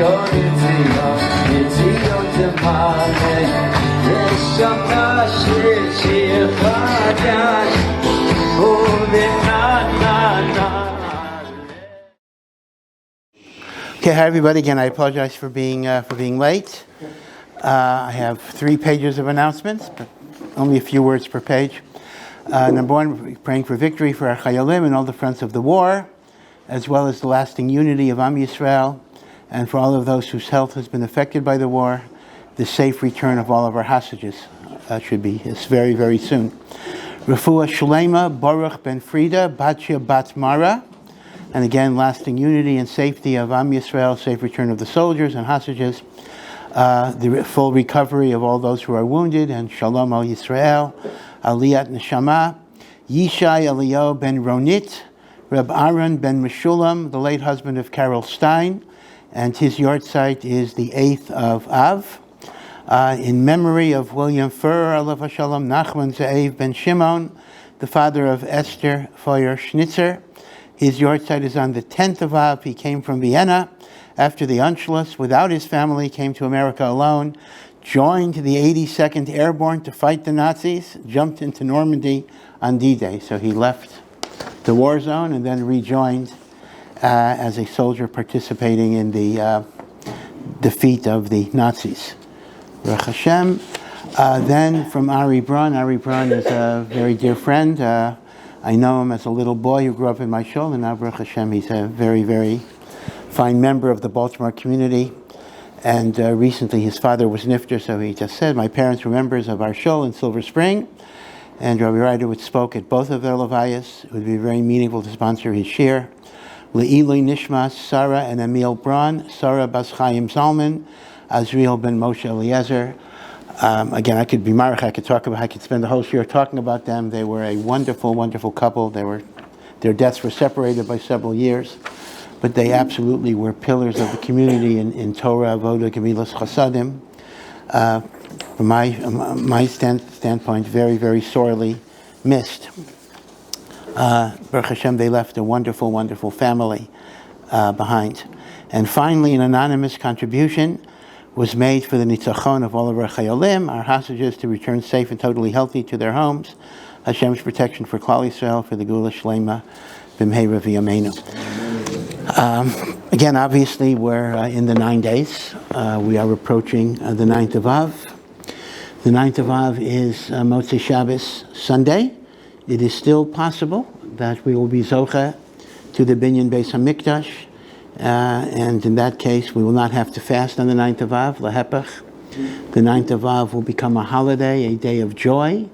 Okay, hi everybody. Again, I apologize for being late. I have 3 pages of announcements, but only a few words per page. Number 1, we're praying for victory for our Chayalim and all the fronts of the war, as well as the lasting unity of Am Yisrael, and for all of those whose health has been affected by the war, the safe return of all of our hostages should be very, very soon. Refua Shlema, Baruch ben Frida, Batya bat Mara, and again, lasting unity and safety of Am Yisrael, safe return of the soldiers and hostages, the full recovery of all those who are wounded, and Shalom al Yisrael, Aliyat Neshamot, Yishai Eliyahu ben Ronit, Rabbi ben Meshulam, the late husband of Carol Stein, and his yard site is the 8th of Av. In memory of William Furr, Alav Shalom, נחman ben Shimon, the father of Esther Feuer Schnitzer. His yard site is on the 10th of Av. He came from Vienna after the Anschluss without his family, came to America alone, joined the 82nd Airborne to fight the Nazis, jumped into Normandy on D-Day. So he left the war zone and then rejoined as a soldier participating in the defeat of the Nazis. Baruch Hashem. Then from Braun. Braun is a very dear friend. I know him as a little boy who grew up in my shul, and now Baruch Hashem, he's a very, very fine member of the Baltimore community. And recently his father was nifter, so he just said, my parents were members of our shul in Silver Spring, and Rabbi Breitowitz spoke at both of their levayas. It would be very meaningful to sponsor his shir. Le'ilui Nishmas, Sarah and Emil Braun, Sarah bas Chaim Zalman, Azriel ben Moshe Eliezer. Again, I could spend the whole year talking about them. They were a wonderful, wonderful couple. Their deaths were separated by several years, but they absolutely were pillars of the community in Torah, Avodah, Gemilas Chasadim. From my standpoint, very, very sorely missed. Baruch Hashem, they left a wonderful, wonderful family behind. And finally, an anonymous contribution was made for the nitzachon of all of our chayalim, our hostages, to return safe and totally healthy to their homes. Hashem's protection for Klal Yisrael, for the Gula Shlema, b'mheira v'yameinu. Again, obviously, we're in the 9 days. We are approaching the 9th of Av. The 9th of Av is Motzei Shabbos Sunday. It is still possible that we will be zocha to the Binyan Beis HaMikdash. And in that case, we will not have to fast on the 9th of Av, Lahepach. The 9th of Av will become a holiday, a day of joy.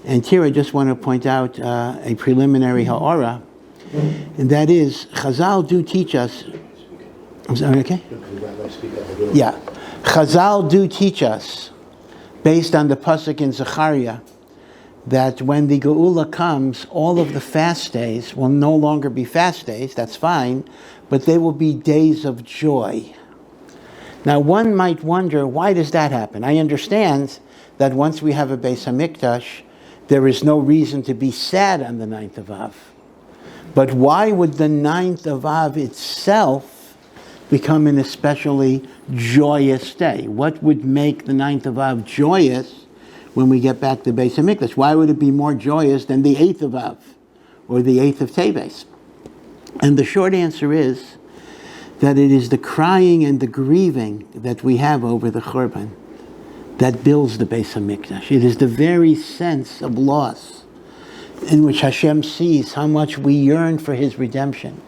And here I just want to point out a preliminary ha'ara, and that is, Chazal do teach us, I'm sorry, okay? Yeah. Chazal do teach us, based on the pasuk in Zechariah, that when the Geula comes, all of the fast days will no longer be fast days, that's fine, but they will be days of joy. Now one might wonder, why does that happen? I understand that once we have a Beis HaMikdash, there is no reason to be sad on the 9th of Av. But why would the 9th of Av itself become an especially joyous day? What would make the 9th of Av joyous when we get back to Beis HaMikdash? Why would it be more joyous than the 8th of Av or the 8th of Teves? And the short answer is that it is the crying and the grieving that we have over the Churban that builds the Beis HaMikdash. It is the very sense of loss in which Hashem sees how much we yearn for His redemption,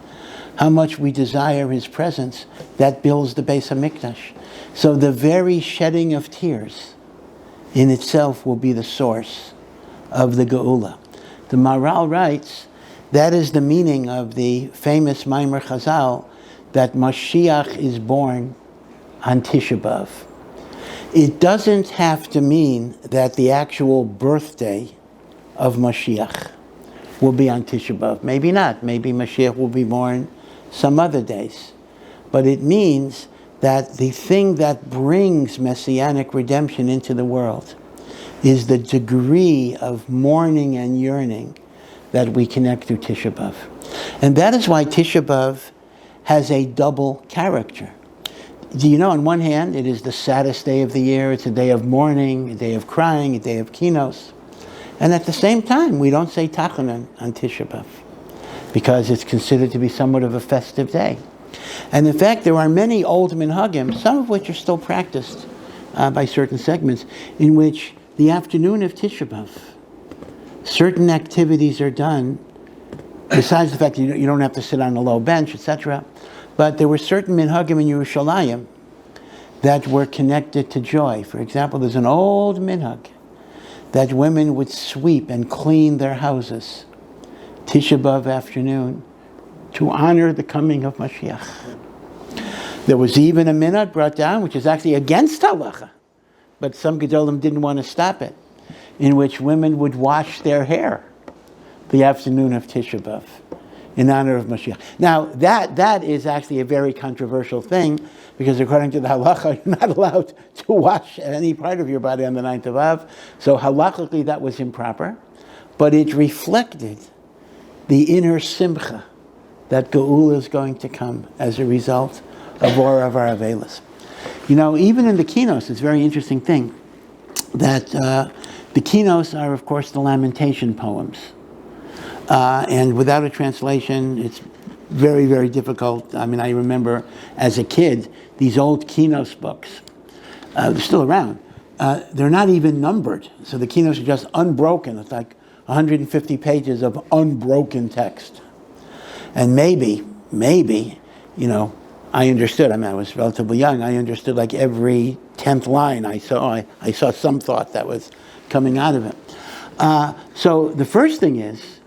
how much we desire His presence, that builds the Beis HaMikdash. So the very shedding of tears in itself will be the source of the Geula. The Maharal writes, that is the meaning of the famous Maimer Chazal, that Mashiach is born on Tisha B'Av. It doesn't have to mean that the actual birthday of Mashiach will be on Tisha B'Av. Maybe not. Maybe Mashiach will be born some other days. But it means that the thing that brings messianic redemption into the world is the degree of mourning and yearning that we connect through Tisha B'Av. And that is why Tisha B'Av has a double character. do you know, on one hand, it is the saddest day of the year. It's a day of mourning, a day of crying, a day of kinos. And at the same time, we don't say Tachanun on Tisha B'Av because it's considered to be somewhat of a festive day. And in fact, there are many old minhagim, some of which are still practiced by certain segments, in which the afternoon of Tisha B'Av, certain activities are done, besides the fact that you don't have to sit on a low bench, etc. But there were certain minhagim in Yerushalayim that were connected to joy. For example, there's an old minhag that women would sweep and clean their houses Tisha B'Av afternoon to honor the coming of Mashiach. There was even a minhag brought down, which is actually against halacha, but some gedolim didn't want to stop it, in which women would wash their hair the afternoon of Tisha B'Av in honor of Mashiach. Now, that is actually a very controversial thing, because according to the halacha, you're not allowed to wash any part of your body on the 9th of Av. So halachically, that was improper, but it reflected the inner simcha that Geula is going to come as a result of Or of our Avelis. You know, even in the Kinos, it's a very interesting thing that the Kinos are, of course, the lamentation poems. And without a translation, it's very, very difficult. I mean, I remember as a kid, these old Kinos books, they're still around. They're not even numbered. So the Kinos are just unbroken. It's like 150 pages of unbroken text. And maybe, you know, I understood. I mean, I was relatively young. I understood like every 10th line I saw some thought that was coming out of it. So the first thing is,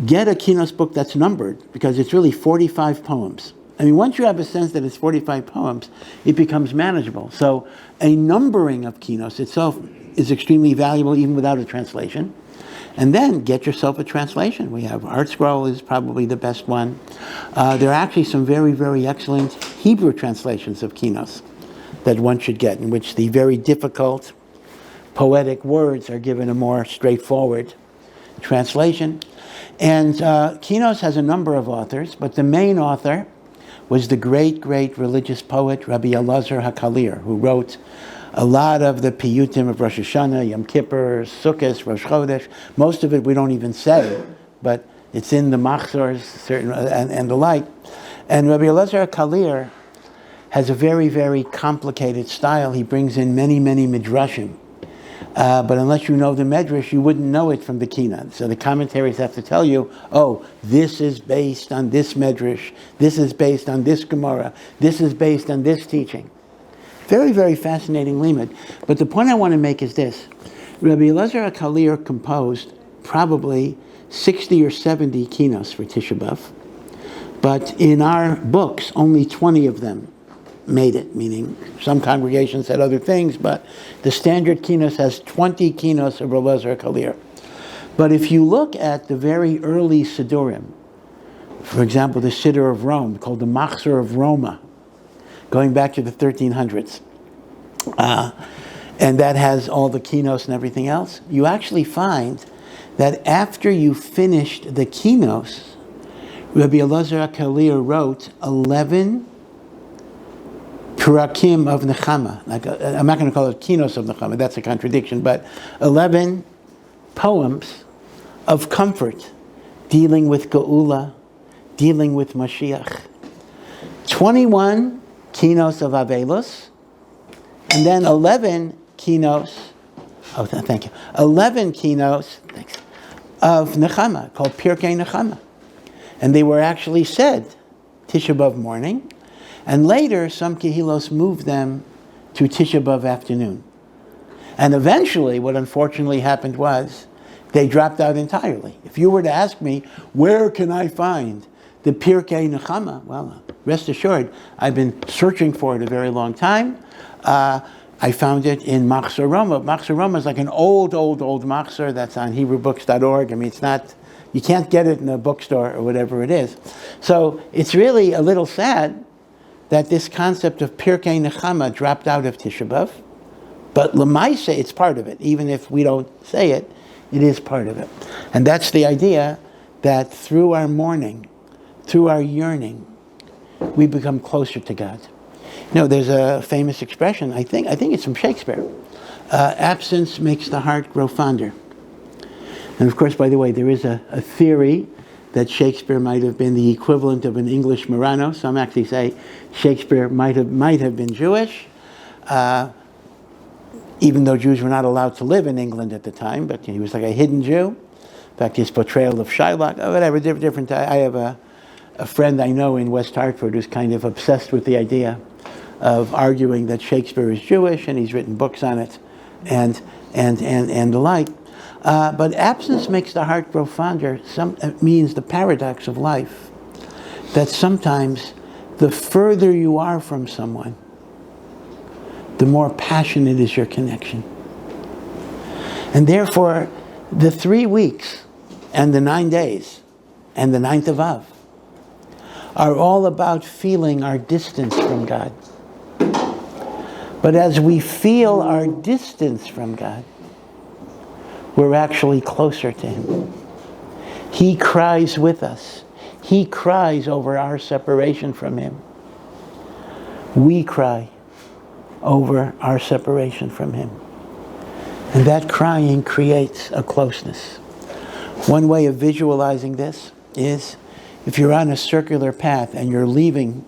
get a Kinos book that's numbered, because it's really 45 poems. I mean, once you have a sense that it's 45 poems, it becomes manageable. So a numbering of Kinos itself is extremely valuable even without a translation. And then get yourself a translation. We have Art Scroll is probably the best one. There are actually some very, very excellent Hebrew translations of Kinos that one should get, in which the very difficult poetic words are given a more straightforward translation. And Kinos has a number of authors, but the main author was the great, great religious poet Rabbi Eliezer HaKalir, who wrote a lot of the piyutim of Rosh Hashanah, Yom Kippur, Sukkot, Rosh Chodesh. Most of it we don't even say, but it's in the machzors, certain and the like. And Rabbi Eliezer HaKalir has a very, very complicated style. He brings in many, many midrashim. But unless you know the medrash, you wouldn't know it from the Kinot. So the commentaries have to tell you, oh, this is based on this medrash, this is based on this Gemara, this is based on this teaching. Very, very fascinating limud. But the point I want to make is this. Rabbi Eliezer HaKalir composed probably 60 or 70 Kinos for Tisha B'Av. But in our books, only 20 of them made it, meaning some congregations said other things, but the standard Kinos has 20 Kinos of Rabbi Eliezer HaKalir. But if you look at the very early Sidurim, for example, the Siddur of Rome, called the Machzor of Roma, going back to the 1300s, and that has all the Kinos and everything else, you actually find that after you finished the Kinos, Rabbi Eliezer HaKalir wrote 11 Purakim of Nechama. I'm not going to call it Kinos of Nechama, that's a contradiction, but 11 poems of comfort, dealing with Geula, dealing with Mashiach. 21 Kinos of Avelos, and then 11 Kinos, 11 Kinos of Nechama, called Pirkei Nechama. And they were actually said Tisha B'Av morning, and later some Kehilos moved them to Tisha B'Av afternoon. And eventually, what unfortunately happened was, they dropped out entirely. If you were to ask me, where can I find the Pirkei Nechama? Well, rest assured, I've been searching for it a very long time. I found it in Machzor Roma. Machzor Roma is like an old Machzor that's on HebrewBooks.org. I mean, it's not, you can't get it in a bookstore or whatever it is. So it's really a little sad that this concept of Pirkei Nechama dropped out of Tisha B'Av. But L'maise, it's part of it. Even if we don't say it, it is part of it. And that's the idea that through our mourning, through our yearning, we become closer to God. There's a famous expression, I think it's from Shakespeare. Absence makes the heart grow fonder. And of course, by the way, there is a theory that Shakespeare might have been the equivalent of an English Morano. Some actually say Shakespeare might have been Jewish, even though Jews were not allowed to live in England at the time, but he was like a hidden Jew. In fact, his portrayal of Shylock, whatever, different. I have a friend I know in West Hartford who's kind of obsessed with the idea of arguing that Shakespeare is Jewish, and he's written books on it, and the like. But absence makes the heart grow fonder. It means the paradox of life, that sometimes the further you are from someone, the more passionate is your connection. And therefore, the 3 weeks and the 9 days and the 9th of Av are all about feeling our distance from God. But as we feel our distance from God, we're actually closer to Him. He cries with us. He cries over our separation from Him. We cry over our separation from Him. And that crying creates a closeness. One way of visualizing this is if you're on a circular path and you're leaving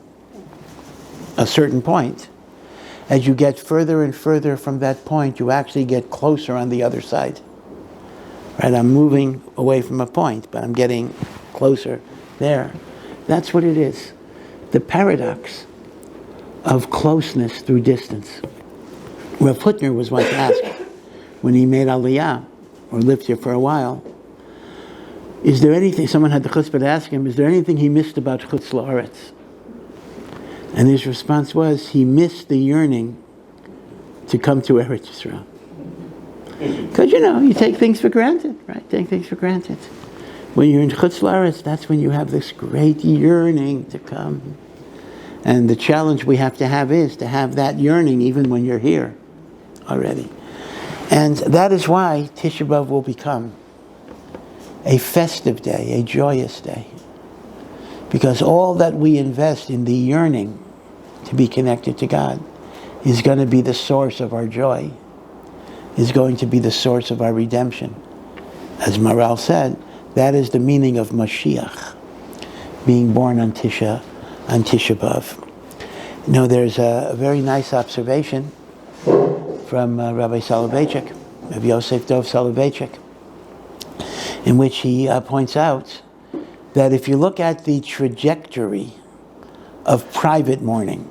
a certain point, as you get further and further from that point, you actually get closer on the other side. Right? I'm moving away from a point, but I'm getting closer there. That's what it is. The paradox of closeness through distance. Rav Hutner was once asked, when he made Aliyat, or lived here for a while, is there anything, someone had the chutzpah to ask him, is there anything he missed about Chutz La'aretz? And his response was, he missed the yearning to come to Eretz Yisrael. Because, you take things for granted, right? Take things for granted. When you're in Chutz La'aretz, that's when you have this great yearning to come. And the challenge we have to have is to have that yearning even when you're here already. And that is why Tisha B'Av will become a festive day, a joyous day. Because all that we invest in the yearning to be connected to God is going to be the source of our joy, is going to be the source of our redemption. As Maral said, that is the meaning of Mashiach, being born on Tisha B'Av. There's a very nice observation from Rabbi Soloveitchik, Rabbi Yosef Dov Soloveitchik, in which he points out that if you look at the trajectory of private mourning,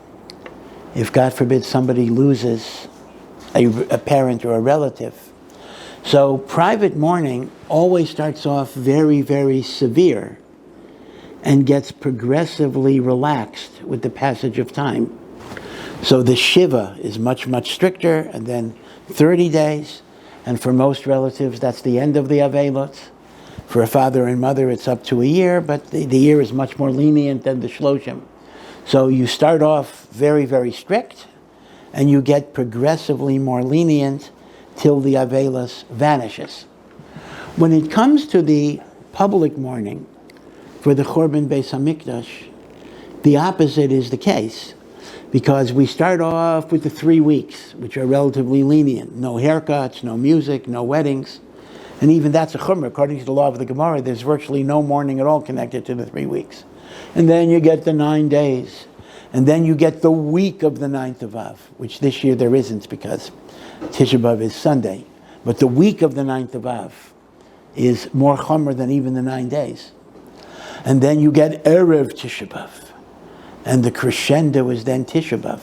if God forbid somebody loses a parent or a relative, so private mourning always starts off very, very severe and gets progressively relaxed with the passage of time. So the Shiva is much, much stricter, and then 30 days, and for most relatives that's the end of the Avelot. For a father and mother it's up to a year, but the year is much more lenient than the Shloshim. So you start off very, very strict, and you get progressively more lenient till the Avelos vanishes. When it comes to the public mourning for the Chorban Beis HaMikdash, the opposite is the case, because we start off with the 3 weeks, which are relatively lenient. No haircuts, no music, no weddings. And even that's a chumrah. According to the law of the Gemara, there's virtually no mourning at all connected to the 3 weeks. And then you get the 9 days. And then you get the week of the 9th of Av, which this year there isn't because Tisha B'Av is Sunday. But the week of the 9th of Av is more chumrah than even the 9 days. And then you get Erev Tisha B'Av. And the crescendo is then Tisha B'Av.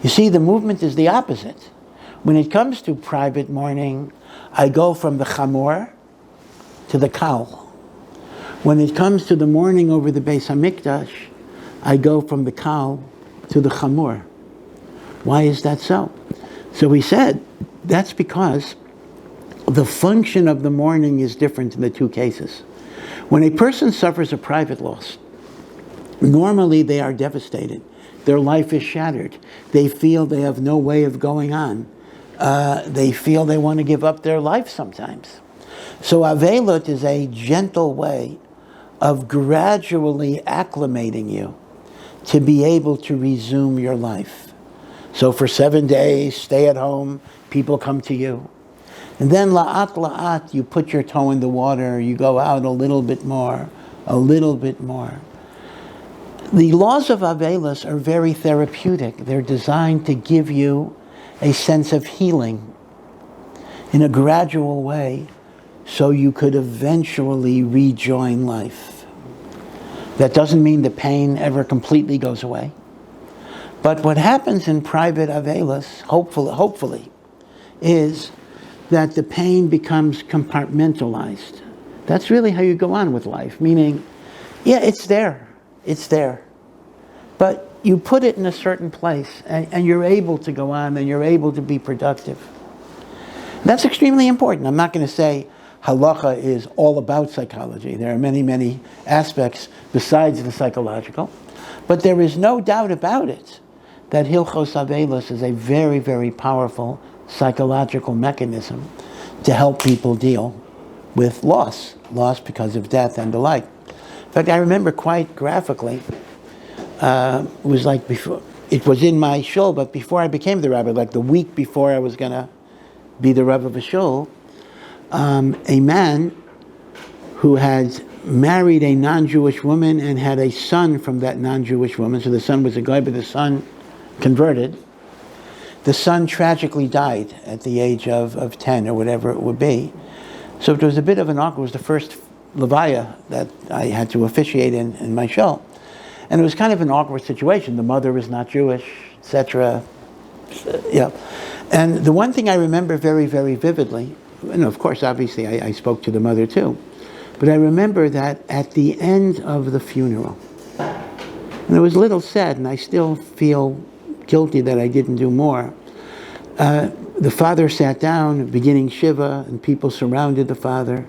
You see, the movement is the opposite. When it comes to private mourning, I go from the chamor to the kal. When it comes to the mourning over the Beis HaMikdash, I go from the kal to the chamor. Why is that so? So he said, that's because the function of the mourning is different in the two cases. When a person suffers a private loss, normally they are devastated. Their life is shattered. They feel they have no way of going on. They feel they want to give up their life sometimes. So Avelut is a gentle way of gradually acclimating you to be able to resume your life. So for 7 days, stay at home, people come to you. And then la'at, you put your toe in the water, you go out a little bit more, a little bit more. The laws of Avelis are very therapeutic. They're designed to give you a sense of healing in a gradual way so you could eventually rejoin life. That doesn't mean the pain ever completely goes away. But what happens in private Avelis, hopefully, is that the pain becomes compartmentalized. That's really how you go on with life, meaning, yeah, it's there. But you put it in a certain place, and you're able to go on, and you're able to be productive. That's extremely important. I'm not going to say halacha is all about psychology. There are many, many aspects besides the psychological. But there is no doubt about it that Hilchos Avelos is a very, very powerful psychological mechanism to help people deal with loss because of death and the like. In fact, I remember quite graphically, it was like before, it was in my shul, but before I became the rabbi, like the week before I was going to be the rabbi of a shul, a man who had married a non-Jewish woman and had a son from that non-Jewish woman, so the son was a guy, but the son converted. The son tragically died at the age of 10 or whatever it would be. So it was a bit of an awkward, it was the first levaya that I had to officiate in my shul. And it was kind of an awkward situation. The mother is not Jewish, etc. Yeah. And the one thing I remember very, very vividly, and of course, obviously, I spoke to the mother too, but I remember that at the end of the funeral, and it was a little sad, and I still feel guilty that I didn't do more. The father sat down, beginning Shiva, and people surrounded the father.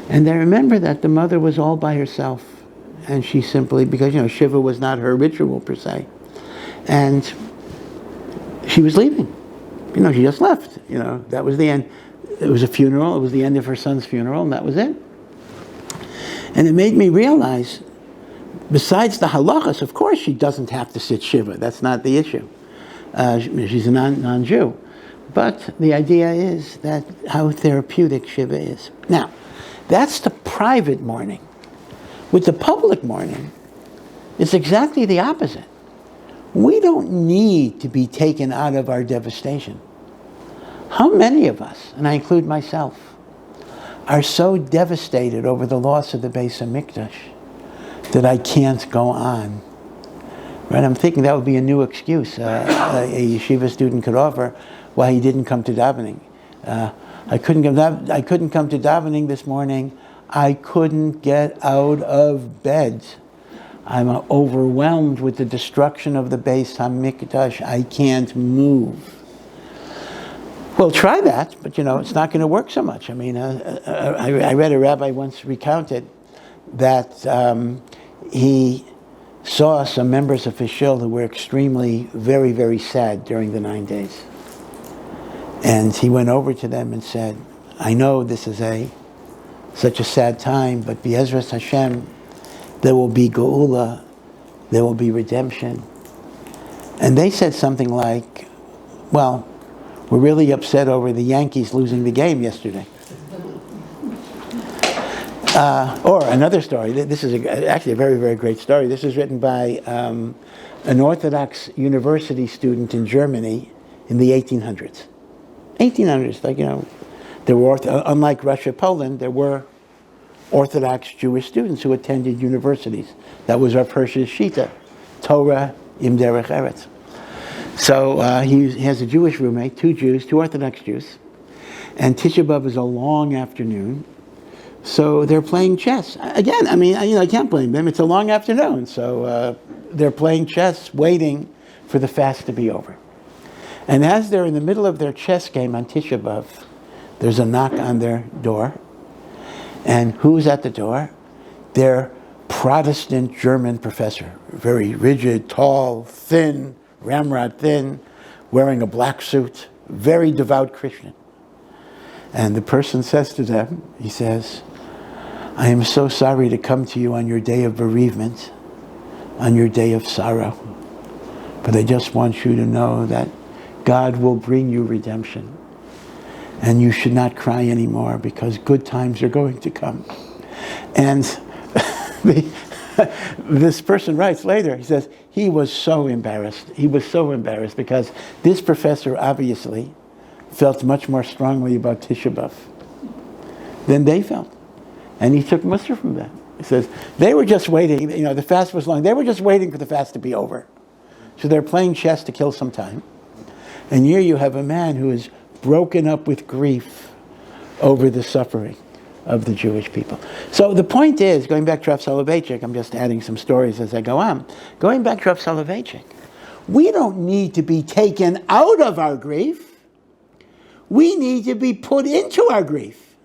And I remember that the mother was all by herself, and she simply, because Shiva was not her ritual per se, and she was leaving. She just left. That was the end. It was a funeral. It was the end of her son's funeral, and that was it. And it made me realize, besides the halachas, of course she doesn't have to sit Shiva. That's not the issue. She's a non-Jew. But the idea is that how therapeutic Shiva is. Now, that's the private mourning. With the public mourning, it's exactly the opposite. We don't need to be taken out of our devastation. How many of us, and I include myself, are so devastated over the loss of the Beis HaMikdash that I can't go on? Right? I'm thinking that would be a new excuse a yeshiva student could offer why he didn't come to davening. I couldn't come to davening this morning. I couldn't get out of bed. I'm overwhelmed with the destruction of the Beis HaMikdash. I can't move. Well, try that, but it's not going to work so much. I mean, I read a rabbi once recounted that he saw some members of his shul who were extremely, very, very sad during the 9 days. And he went over to them and said, I know this is such a sad time, but Be'ezras Hashem, there will be geula, there will be redemption. And they said something like, well, we're really upset over the Yankees losing the game yesterday. Or another story, this is actually a very, very great story. This is written by an Orthodox university student in Germany in the 1800s. 1800s, there were, unlike Russia, Poland, there were Orthodox Jewish students who attended universities. That was Rav Hirsch's Shita, Torah im Derech Eretz. So he has a Jewish roommate, two Orthodox Jews, and Tisha B'Av is a long afternoon. So they're playing chess. Again, I can't blame them. It's a long afternoon. So they're playing chess, waiting for the fast to be over. And as they're in the middle of their chess game on Tisha B'Av, there's a knock on their door. And who's at the door? Their Protestant German professor. Very rigid, tall, thin, ramrod thin, wearing a black suit, very devout Christian. And the person says to them, he says, I am so sorry to come to you on your day of bereavement, on your day of sorrow. But I just want you to know that God will bring you redemption. And you should not cry anymore because good times are going to come. And this person writes later, he says, he was so embarrassed. He was so embarrassed because this professor obviously felt much more strongly about Tisha B'Av than they felt. And he took muster from that. He says, they were just waiting, the fast was long. They were just waiting for the fast to be over. So they're playing chess to kill some time. And here you have a man who is broken up with grief over the suffering of the Jewish people. So the point is, going back to Rav Soloveitchik, I'm just adding some stories as I go on. Going back to Rav Soloveitchik, we don't need to be taken out of our grief. We need to be put into our grief.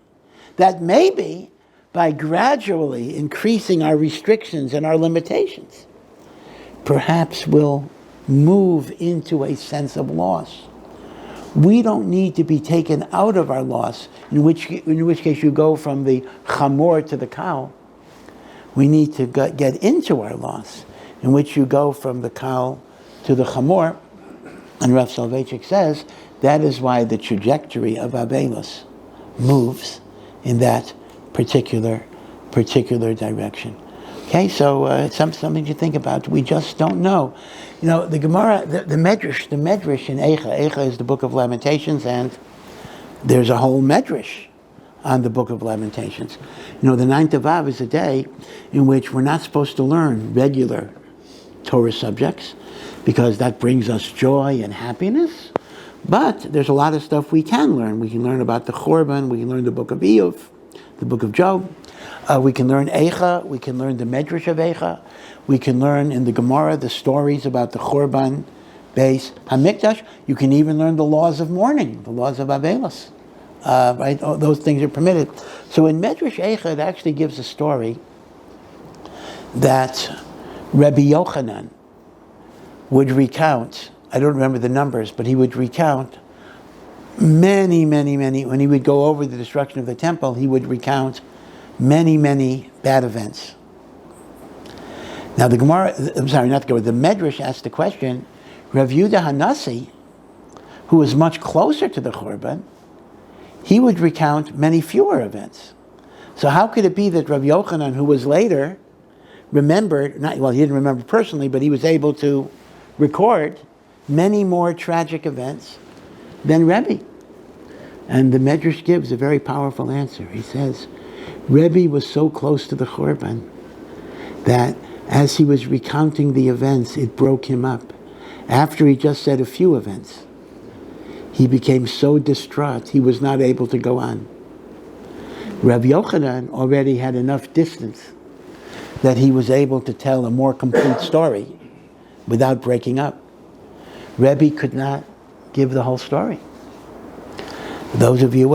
That maybe by gradually increasing our restrictions and our limitations, perhaps we'll move into a sense of loss. We don't need to be taken out of our loss, in which case you go from the chamor to the cow. We need to get into our loss, in which you go from the cow to the chamor. And Rav Soloveitchik says that is why the trajectory of Abelos moves in that particular direction. Okay, so it's something to think about. We just don't know. The Gemara, the Medrash in Eicha is the Book of Lamentations, and there's a whole Medrash on the Book of Lamentations. The 9th of Av is a day in which we're not supposed to learn regular Torah subjects, because that brings us joy and happiness. But there's a lot of stuff we can learn. We can learn about the Chorban, we can learn the Book of Iyov, the Book of Job. We can learn Eicha, we can learn the Medrash of Eicha, we can learn in the Gemara the stories about the Chorban, Beis Hamikdash. You can even learn the laws of mourning, the laws of Abelos. Right? Those things are permitted. So in Medrash Eicha, it actually gives a story that Rabbi Yochanan would recount, I don't remember the numbers, but he would recount many, when he would go over the destruction of the temple, he would recount many bad events. Now the Gemara, the Medrash asked the question, Rav Yehuda Hanasi, who was much closer to the Chorban, he would recount many fewer events. So how could it be that Rav Yochanan, who was later, remembered, he didn't remember personally, but he was able to record many more tragic events than Rebbe? And the Medrash gives a very powerful answer. He says, Rebbe was so close to the Chorban that as he was recounting the events, it broke him up. After he just said a few events, he became so distraught he was not able to go on. Rabbi Yochanan already had enough distance that he was able to tell a more complete story without breaking up. Rebbe could not give the whole story. Those of you,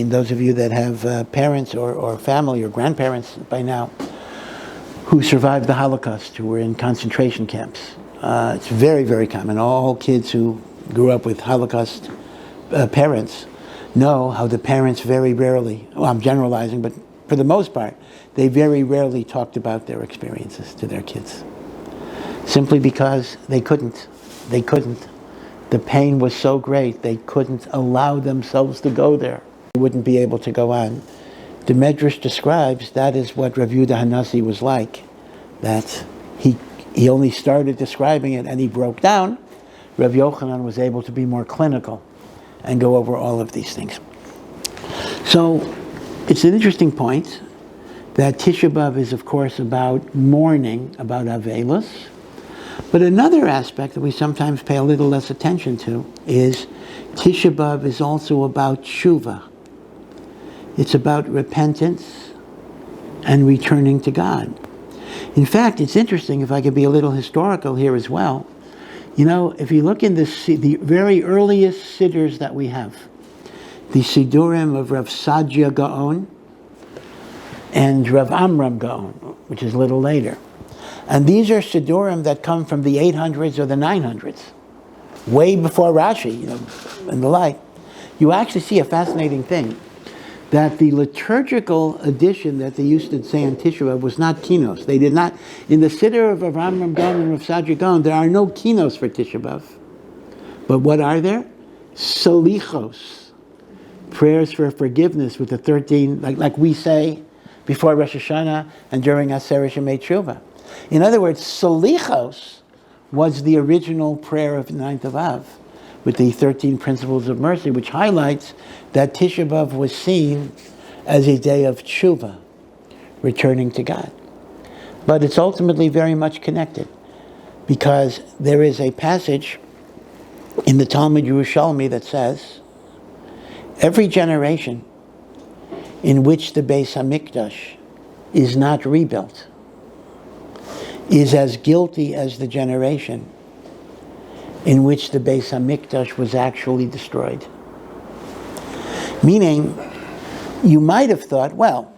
those of you that have parents or family or grandparents by now who survived the Holocaust, who were in concentration camps, it's very common. All kids who grew up with Holocaust parents know how the parents very rarely, I'm generalizing, but for the most part, they very rarely talked about their experiences to their kids. Simply because they couldn't. The pain was so great, they couldn't allow themselves to go there. They wouldn't be able to go on. The Medrash describes that is what Rav Yehuda Hanasi was like. That he only started describing it and he broke down. Rav Yochanan was able to be more clinical and go over all of these things. So it's an interesting point that Tisha B'Av is, of course, about mourning, about Avelos. But another aspect that we sometimes pay a little less attention to is Tisha B'Av is also about tshuva. It's about repentance and returning to God. In fact, it's interesting, if I could be a little historical here as well, if you look in the very earliest siddurs that we have, the Sidurim of Rav Sadia Gaon and Rav Amram Gaon, which is a little later. And these are Sidurim that come from the 800s or the 900s, way before Rashi, and the like. You actually see a fascinating thing. that the liturgical addition that they used to say on Tisha B'Av was not kinos. They did not, in the Siddur of Avram Gaon and Rav Sadri Gaon, there are no kinos for Tisha B'Av. But what are there? Salichos, prayers for forgiveness with the 13, like we say before Rosh Hashanah and during Aseret Shemei Tshuva. In other words, Salichos was the original prayer of 9th of Av, with the 13 principles of mercy, which highlights that Tisha B'Av was seen as a day of tshuva, returning to God. But it's ultimately very much connected, because there is a passage in the Talmud Yerushalmi that says, every generation in which the Beis HaMikdash is not rebuilt is as guilty as the generation in which the Beis HaMikdash was actually destroyed. Meaning, you might have thought, well,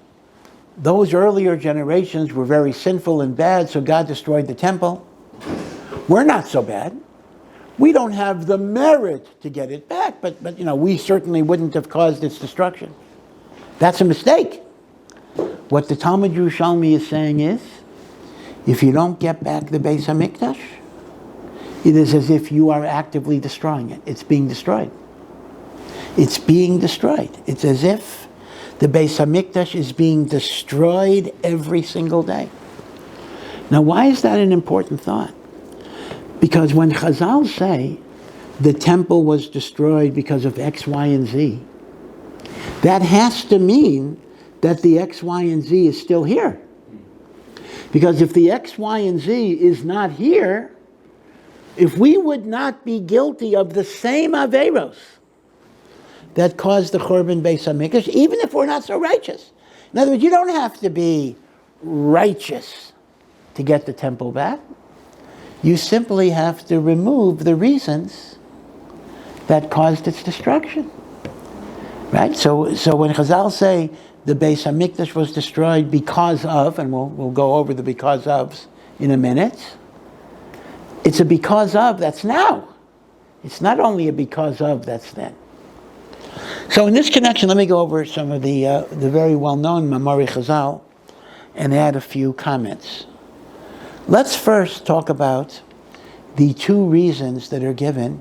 those earlier generations were very sinful and bad, so God destroyed the temple. We're not so bad. We don't have the merit to get it back, but we certainly wouldn't have caused its destruction. That's a mistake. What the Talmud Yerushalmi is saying is, if you don't get back the Beis HaMikdash, it is as if you are actively destroying it. It's being destroyed. It's being destroyed. It's as if the Beis HaMikdash is being destroyed every single day. Now, why is that an important thought? Because when Chazal say the temple was destroyed because of X, Y, and Z, that has to mean that the X, Y, and Z is still here. Because if the X, Y, and Z is not here, if we would not be guilty of the same Averos that caused the Churban Beis HaMikdash, even if we're not so righteous. In other words, you don't have to be righteous to get the temple back. You simply have to remove the reasons that caused its destruction. Right? So when Chazal say the Beis HaMikdash was destroyed because of, and we'll go over the because ofs in a minute, it's a because of that's now. It's not only a because of that's then. So in this connection, let me go over some of the very well-known Mamori Chazal and add a few comments. Let's first talk about the two reasons that are given.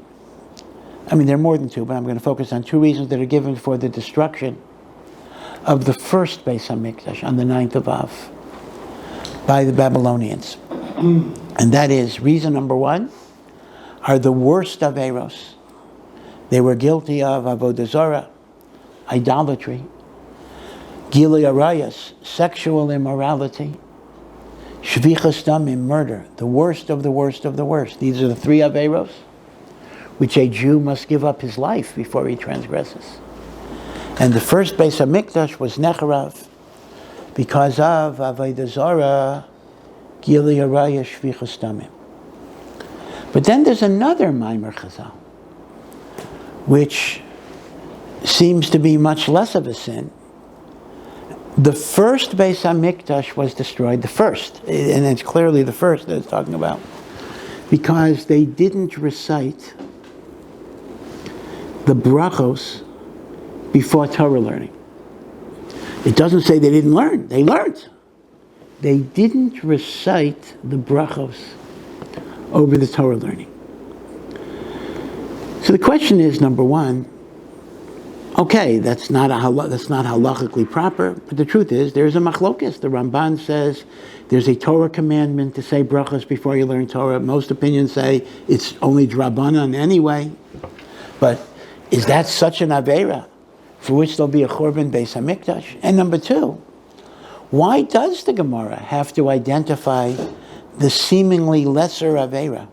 I mean, there are more than two, but I'm going to focus on two reasons that are given for the destruction of the first Beis HaMikdash on the 9th of Av by the Babylonians. And that is, reason number one, are the worst Averos. They were guilty of Avodah Zarah, idolatry, Gilui Arayos, sexual immorality, Shvichas Damim, murder, the worst of the worst of the worst. These are the three Averos which a Jew must give up his life before he transgresses. And the first Beis HaMikdash was Necharav because of Avodah Zarah, Gilui Arayos, Shvichas Damim. But then there's another Maimer Chazal, which seems to be much less of a sin. The first Beis HaMikdash was destroyed, the first, and it's clearly the first that it's talking about, because they didn't recite the brachos before Torah learning. It doesn't say they didn't learn, they learned. They didn't recite the brachos over the Torah learning. So the question is, number one, okay, that's not halachically proper, but the truth is, there's a machlokes. The Ramban says there's a Torah commandment to say brachos before you learn Torah. Most opinions say it's only drabanan anyway. But is that such an aveira for which there'll be a Churban Beis HaMikdash? And number two, why does the Gemara have to identify the seemingly lesser aveira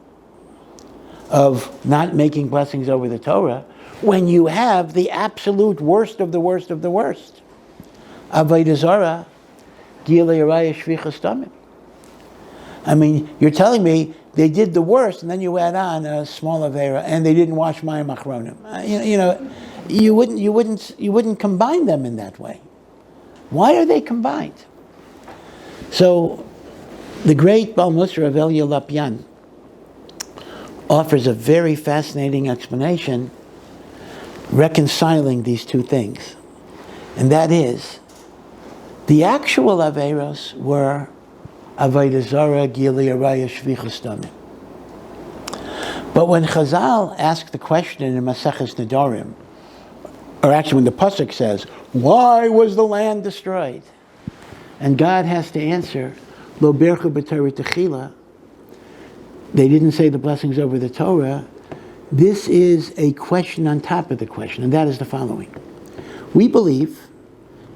of not making blessings over the Torah when you have the absolute worst of the worst of the worst? Avodah Zarah, Gilui Arayos, Shvichas Damim. I mean, you're telling me they did the worst, and then you add on a small aveira, and they didn't wash Mayim Achronim. You wouldn't combine them in that way. Why are they combined? So, the great Baal Musar of Eliyahu Lapyan offers a very fascinating explanation reconciling these two things. And that is, the actual Averos were Avodah Zarah, Gilui Araya, Shvichus Damim. But when Chazal asked the question in Maseches Nedarim, or actually when the Pasuk says, why was the land destroyed? And God has to answer, Lo berchu b'Torah techila. They didn't say the blessings over the Torah. This is a question on top of the question, and that is the following. We believe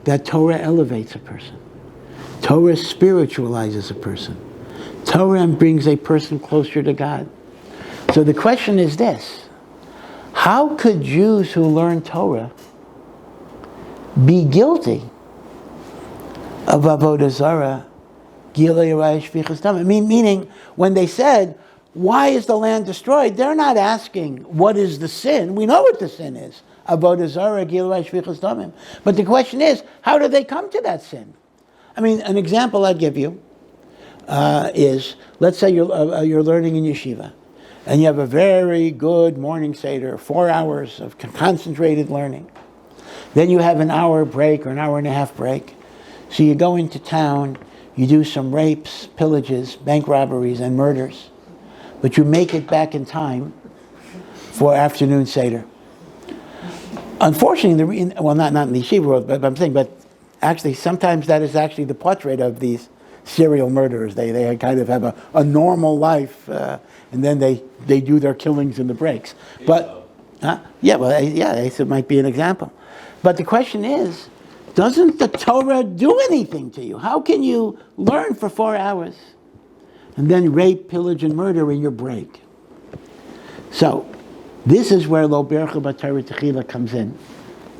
that Torah elevates a person. Torah spiritualizes a person. Torah brings a person closer to God. So the question is this: how could Jews who learn Torah be guilty of Avodah Zarah, Gilui Araya, Shvichus Damim? Meaning, when they said, why is the land destroyed? They're not asking, what is the sin? We know what the sin is. Avodah Zarah, Gilui Araya, Shvichus Damim. But the question is, how do they come to that sin? I mean, an example I'd give you is, let's say you're learning in yeshiva, and you have a very good morning seder, 4 hours of concentrated learning. Then you have an hour break or an hour and a half break. So you go into town, you do some rapes, pillages, bank robberies, and murders. But you make it back in time for afternoon seder. Unfortunately, not in the yeshiva world, but I'm saying, but actually sometimes that is actually the portrait of these serial murderers. They kind of have a normal life, and then they do their killings in the breaks. But, it might be an example. But the question is, doesn't the Torah do anything to you? How can you learn for 4 hours and then rape, pillage, and murder in your break? So, this is where Lo berchu b'Torah techila comes in,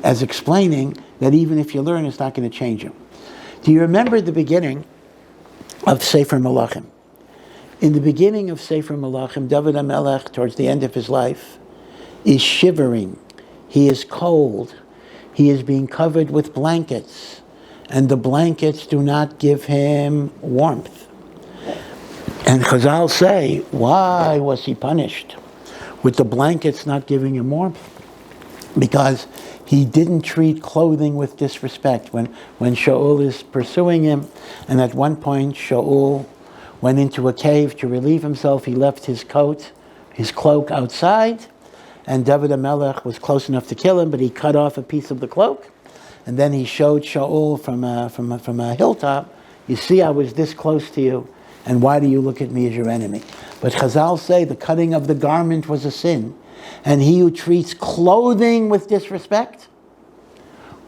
as explaining that even if you learn, it's not going to change you. Do you remember the beginning of Sefer Malachim? In the beginning of Sefer Malachim, David HaMelech, towards the end of his life, is shivering. He is cold. He is being covered with blankets, and the blankets do not give him warmth. And Chazal say, why was he punished with the blankets not giving him warmth? Because he didn't treat clothing with disrespect. When Shaul is pursuing him, and at one point Shaul went into a cave to relieve himself, he left his cloak outside, and David HaMelech was close enough to kill him, but he cut off a piece of the cloak, and then he showed Shaul from a hilltop, you see, I was this close to you, and why do you look at me as your enemy? But Chazal say the cutting of the garment was a sin, and he who treats clothing with disrespect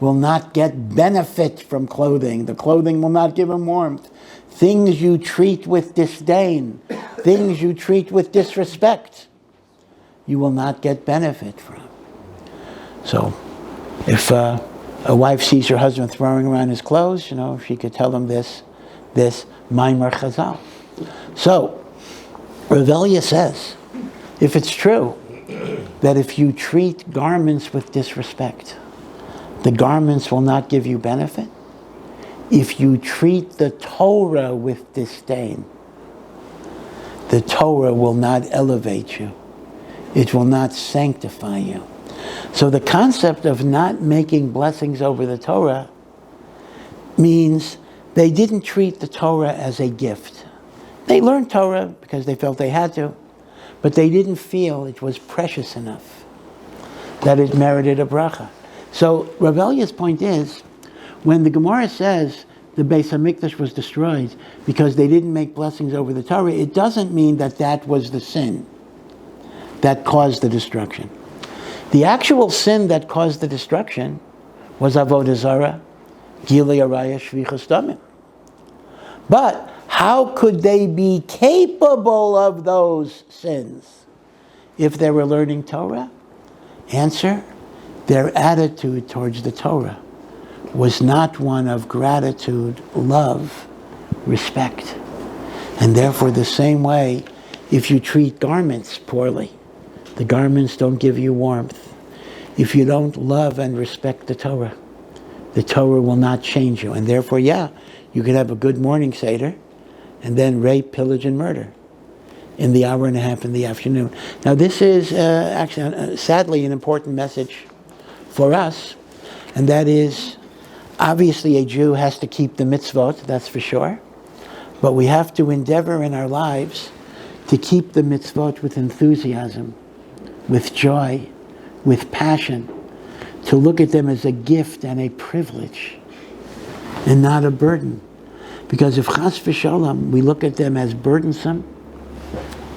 will not get benefit from clothing. The clothing will not give him warmth. Things you treat with disdain, things you treat with disrespect, you will not get benefit from. So, if a wife sees her husband throwing around his clothes, she could tell him this Maimer Chazal. So, Revelia says, if it's true that if you treat garments with disrespect, the garments will not give you benefit, if you treat the Torah with disdain, the Torah will not elevate you. It will not sanctify you. So the concept of not making blessings over the Torah means they didn't treat the Torah as a gift. They learned Torah because they felt they had to, but they didn't feel it was precious enough that it merited a bracha. So Ravelia's point is, when the Gemara says the Beis HaMikdash was destroyed because they didn't make blessings over the Torah, it doesn't mean that was the sin that caused the destruction. The actual sin that caused the destruction was Avodah Zarah, Gilui Araya, Shvichus Damim. But how could they be capable of those sins if they were learning Torah? Answer, their attitude towards the Torah was not one of gratitude, love, respect. And therefore, the same way, if you treat garments poorly, the garments don't give you warmth. If you don't love and respect the Torah will not change you. And therefore, you could have a good morning Seder and then rape, pillage, and murder in the hour and a half in the afternoon. Now, this is actually, sadly, an important message for us, and that is Obviously, a Jew has to keep the mitzvot, that's for sure. But we have to endeavor in our lives to keep the mitzvot with enthusiasm, with joy, with passion, to look at them as a gift and a privilege, and not a burden. Because if chas v'shalom, we look at them as burdensome,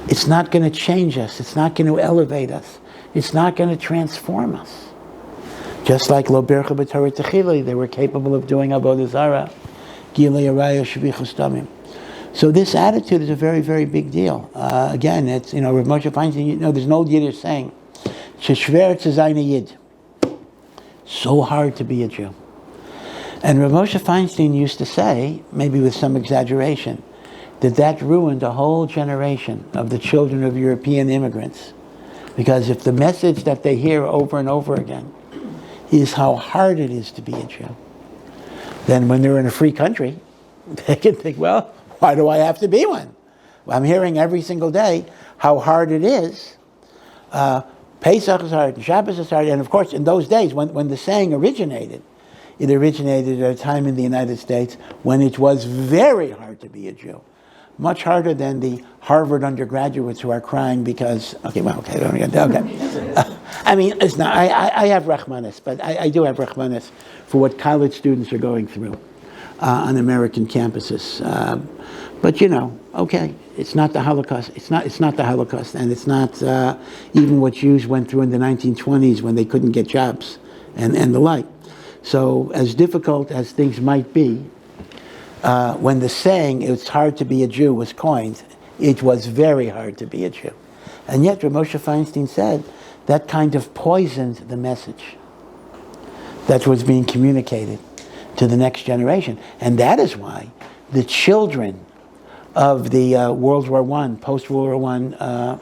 it's not going to change us. It's not going to elevate us. It's not going to transform us. Just like lo bercha b'torah techila, they were capable of doing avodah zarah, gilei araya shvichus damim. So this attitude is a very, very big deal. Again, it's, Rav Moshe Feinstein, there's an old Yiddish saying, sheshver zu sein a Yid. So hard to be a Jew. And Rav Moshe Feinstein used to say, maybe with some exaggeration, that ruined a whole generation of the children of European immigrants. Because if the message that they hear over and over again is how hard it is to be a Jew, then when they're in a free country, they can think, well, why do I have to be one? Well, I'm hearing every single day how hard it is. Pesach is hard, and Shabbos is hard, and of course in those days when the saying originated, it originated at a time in the United States when it was very hard to be a Jew. Much harder than the Harvard undergraduates who are crying because, I mean, it's not, I have rachmanis, but I do have rachmanis for what college students are going through on American campuses. But okay, it's not the Holocaust. It's not the Holocaust, and it's not even what Jews went through in the 1920s when they couldn't get jobs and the like. So as difficult as things might be, when the saying, it's hard to be a Jew, was coined, it was very hard to be a Jew. And yet, Rav Moshe Feinstein said, that kind of poisoned the message that was being communicated to the next generation. And that is why the children of the World War I, post-World War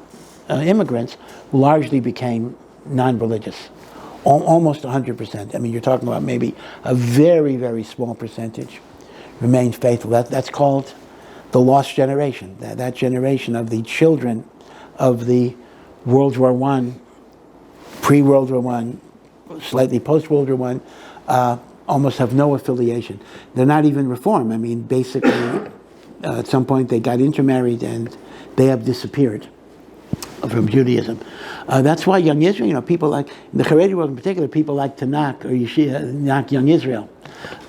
I immigrants largely became non-religious. Almost 100%. I mean, you're talking about maybe a very, very small percentage remained faithful. That's called the lost generation. That generation of the children of the World War I, pre-World War I, slightly post-World War I, almost have no affiliation. They're not even Reform. I mean, basically, at some point they got intermarried and they have disappeared from Judaism. That's why young Israel, people like, in the Haredi world in particular, people like to knock young Israel.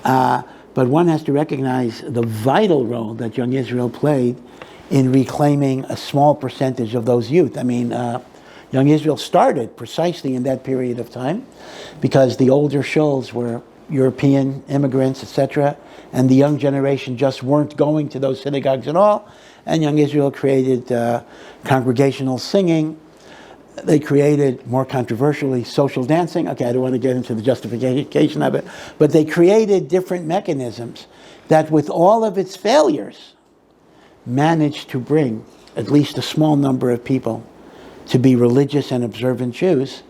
But one has to recognize the vital role that young Israel played in reclaiming a small percentage of those youth. I mean, young Israel started precisely in that period of time because the older shuls were European immigrants, etc., and the young generation just weren't going to those synagogues at all. And young Israel created congregational singing. They created, more controversially, social dancing. Okay, I don't want to get into the justification of it. But they created different mechanisms that, with all of its failures, managed to bring at least a small number of people to be religious and observant Jews,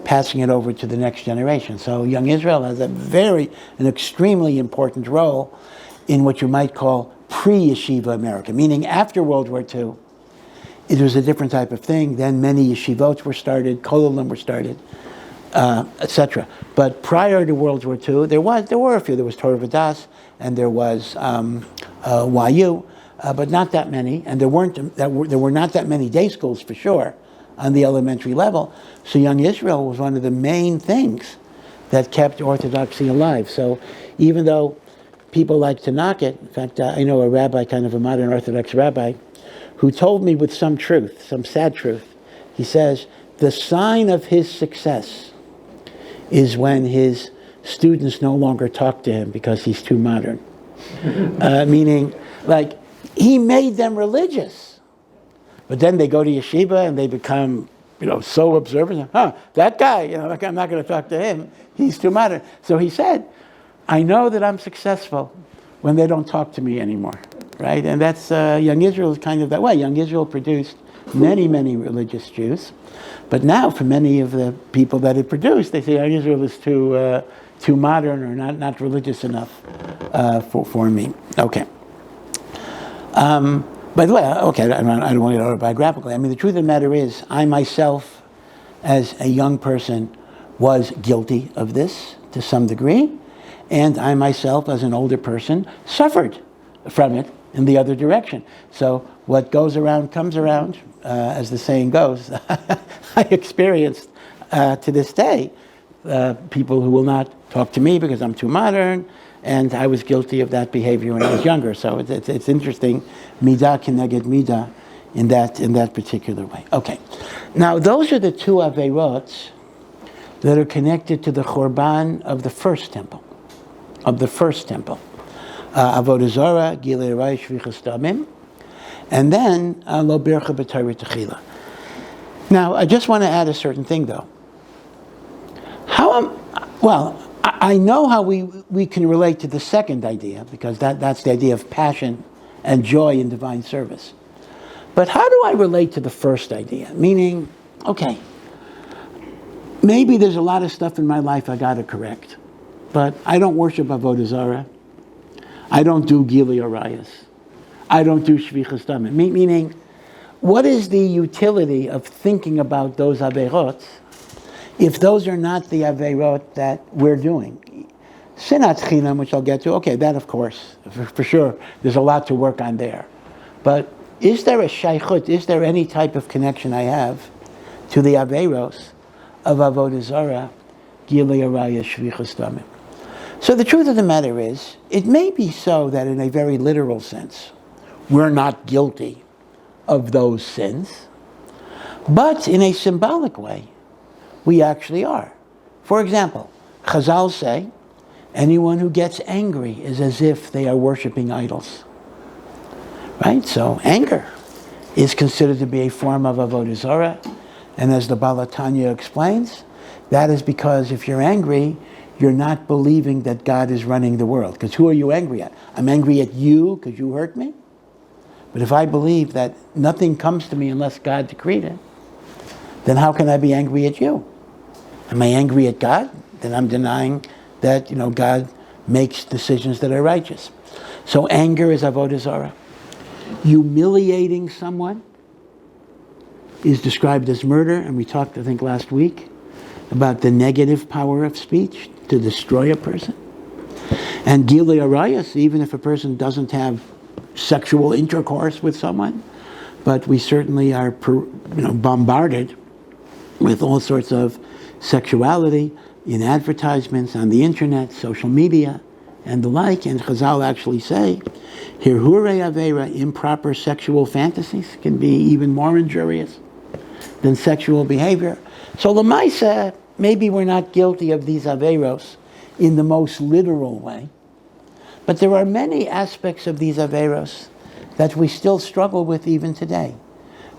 passing it over to the next generation. So young Israel has an extremely important role in what you might call pre-yeshiva America, meaning after World War II, it was a different type of thing. Then many yeshivot were started, kollelim were started, etc. But prior to World War II, there were a few. There was Torah V'das, and there was YU, but not that many. And there were not that many day schools for sure on the elementary level. So young Israel was one of the main things that kept Orthodoxy alive. So even though people like to knock it, in fact, I know a rabbi, kind of a modern Orthodox rabbi, who told me with some truth, some sad truth, he says, the sign of his success is when his students no longer talk to him because he's too modern. Meaning, like, he made them religious. But then they go to yeshiva and they become, so observant. That guy, I'm not going to talk to him. He's too modern. So he said, I know that I'm successful when they don't talk to me anymore. Right? And that's, young Israel is kind of that way. Young Israel produced many, many religious Jews. But now, for many of the people that it produced, they say young Israel is too modern or not religious enough for me. Okay. By the way, okay, I don't want to get autobiographically. I mean, the truth of the matter is, I myself, as a young person, was guilty of this to some degree. And I myself, as an older person, suffered from it in the other direction. So what goes around comes around, as the saying goes. I experienced to this day people who will not talk to me because I'm too modern, and I was guilty of that behavior when I was younger. So it's interesting, midah keneged midah, in that particular way. Okay, now those are the two averot that are connected to the Chorban of the first temple. Avodah Zarah, Gilei Arayos, Shvichas Damim, and then Lo Bircha B'Torah Techila. Now, I just want to add a certain thing, though. I know how we can relate to the second idea, because that's the idea of passion and joy in divine service. But how do I relate to the first idea? Meaning, okay, maybe there's a lot of stuff in my life I got to correct, but I don't worship Avodah Zarah. I don't do Gilei Arayos. I don't do Shvichas Damim. Meaning, what is the utility of thinking about those averot if those are not the averot that we're doing? Sinat Chinam, which I'll get to, okay, that of course, for sure, there's a lot to work on there. But is there a shaychut, is there any type of connection I have to the averos of Avodah Zarah, Gilei Arayos, Shvichas Damim? So the truth of the matter is, it may be so that in a very literal sense, we're not guilty of those sins, but in a symbolic way, we actually are. For example, Chazal say, anyone who gets angry is as if they are worshiping idols. Right? So anger is considered to be a form of Avodah Zarah, and as the Baal Tanya explains, that is because if you're angry, you're not believing that God is running the world. Because who are you angry at? I'm angry at you because you hurt me? But if I believe that nothing comes to me unless God decreed it, then how can I be angry at you? Am I angry at God? Then I'm denying that, God makes decisions that are righteous. So anger is Avodah Zarah. Humiliating someone is described as murder, and we talked, I think, last week about the negative power of speech to destroy a person. And Gilei Arayos, even if a person doesn't have sexual intercourse with someone, but we certainly are bombarded with all sorts of sexuality in advertisements, on the internet, social media, and the like. And Chazal actually say, Hirhure Avera, improper sexual fantasies, can be even more injurious than sexual behavior. So Lamaisa, maybe we're not guilty of these Averos in the most literal way, but there are many aspects of these Averos that we still struggle with even today.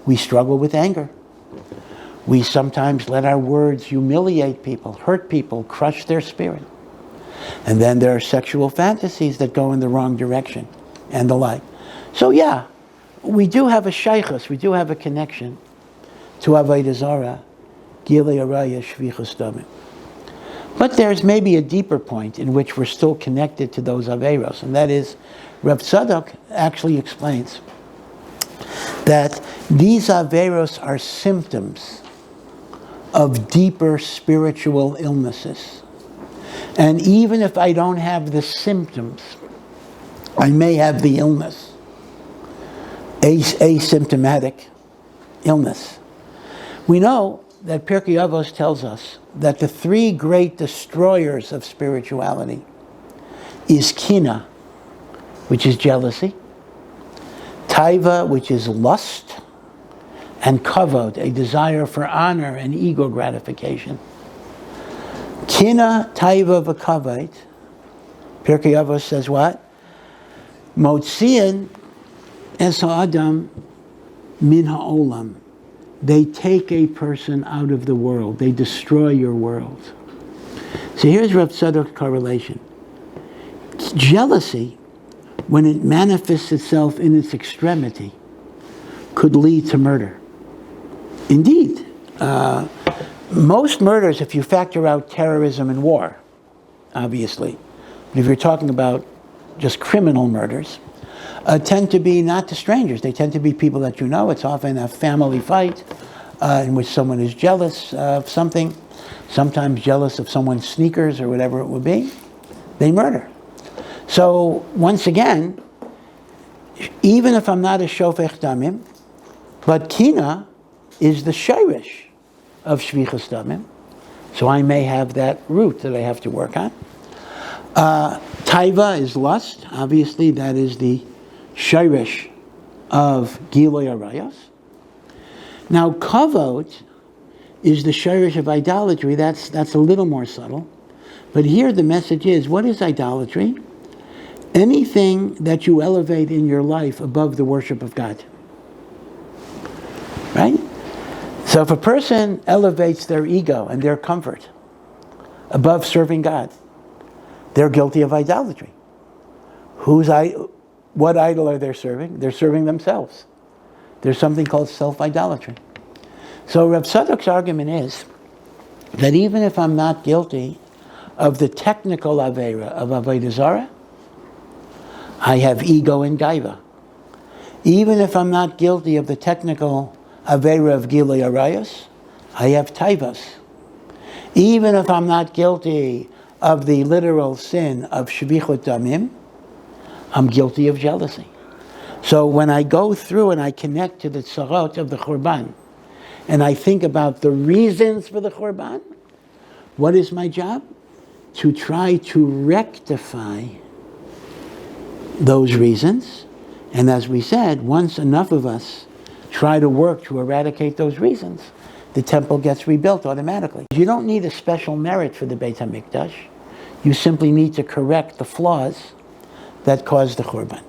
We struggle with anger. We sometimes let our words humiliate people, hurt people, crush their spirit. And then there are sexual fantasies that go in the wrong direction and the like. So yeah, we do have a shaychus, we do have a connection to Avodah Zarah, Gilei Arayos, Shvichas Damim. But there's maybe a deeper point in which we're still connected to those Averos, and that is, Rav Tzadok actually explains that these Averos are symptoms of deeper spiritual illnesses. And even if I don't have the symptoms, I may have the illness, asymptomatic illness. We know that Pirkei Avos tells us that the three great destroyers of spirituality is kina, which is jealousy, taiva, which is lust, and kavod, a desire for honor and ego gratification. Kina, taiva, v'kavod, Pirkei Avos says what? Motzian es ha'adam min ha'olam. They take a person out of the world. They destroy your world. So here's Rav Tzadok's correlation. Jealousy, when it manifests itself in its extremity, could lead to murder. Indeed, most murders, if you factor out terrorism and war, obviously, but if you're talking about just criminal murders, tend to be not to strangers. They tend to be people that you know. It's often a family fight in which someone is jealous of something, sometimes jealous of someone's sneakers or whatever it would be. they murder. So once again, even if I'm not a shofech damim, but kina is the shirish of shvichas damim, so I may have that root that I have to work on. Taiva is lust. Obviously, that is the shirish of Giloy Arayos. Now, kavod is the shirish of idolatry. That's a little more subtle. But here the message is, what is idolatry? Anything that you elevate in your life above the worship of God. Right? So if a person elevates their ego and their comfort above serving God, they're guilty of idolatry. What idol are they serving? They're serving themselves. There's something called self-idolatry. So Rav Tzadok's argument is that even if I'm not guilty of the technical avera of avodah zarah, I have ego and gaiva. Even if I'm not guilty of the technical avera of Gilui Arayos, I have taivas. Even if I'm not guilty of the literal sin of shvichut damim, I'm guilty of jealousy. So when I go through and I connect to the tzarot of the Churban, and I think about the reasons for the Churban, what is my job? To try to rectify those reasons. And as we said, once enough of us try to work to eradicate those reasons, the temple gets rebuilt automatically. You don't need a special merit for the Beit HaMikdash. You simply need to correct the flaws that caused the Churban.